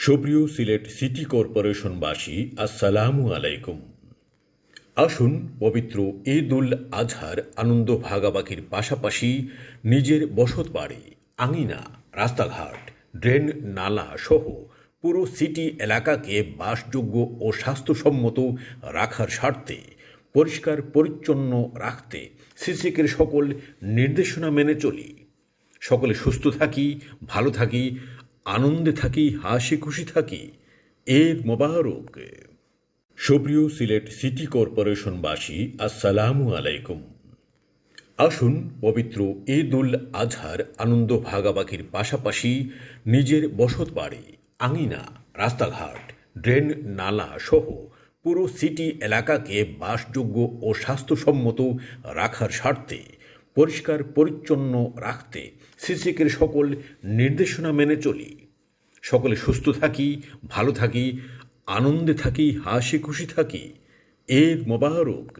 সুপ্রিয় সিলেট সিটি কর্পোরেশনবাসী, আসসালামু আলাইকুম। আসুন পবিত্র ঈদ উল আজহার আনন্দ ভাগাভাগির পাশাপাশি নিজের বসত বাড়ি, আঙিনা, রাস্তাঘাট, ড্রেন, নালা সহ পুরো সিটি এলাকাকে বাসযোগ্য ও স্বাস্থ্যসম্মত রাখার স্বার্থে পরিষ্কার পরিচ্ছন্ন রাখতে সিসিকের সকল নির্দেশনা মেনে চলি। সকলে সুস্থ থাকি, ভালো থাকি, আনন্দে থাকি, হাসি খুশি থাকি। ঈদ মোবারক। সুপ্রিয় সিলেট সিটি কর্পোরেশনবাসী, আসসালামু আলাইকুম। আসুন পবিত্র ঈদ উল আজহার আনন্দ ভাগাভাগির পাশাপাশি নিজের বসত বাড়ি, আঙিনা, রাস্তাঘাট, ড্রেন, নালা সহ পুরো সিটি এলাকাকে বাসযোগ্য ও স্বাস্থ্যসম্মত রাখার স্বার্থে পরিষ্কার পরিচ্ছন্ন রাখতে সিসিকের সকল নির্দেশনা মেনে চলি। সকলে সুস্থ থাকি, ভালো থাকি, আনন্দে থাকি, হাসি খুশি থাকি। ঈদ মোবারক।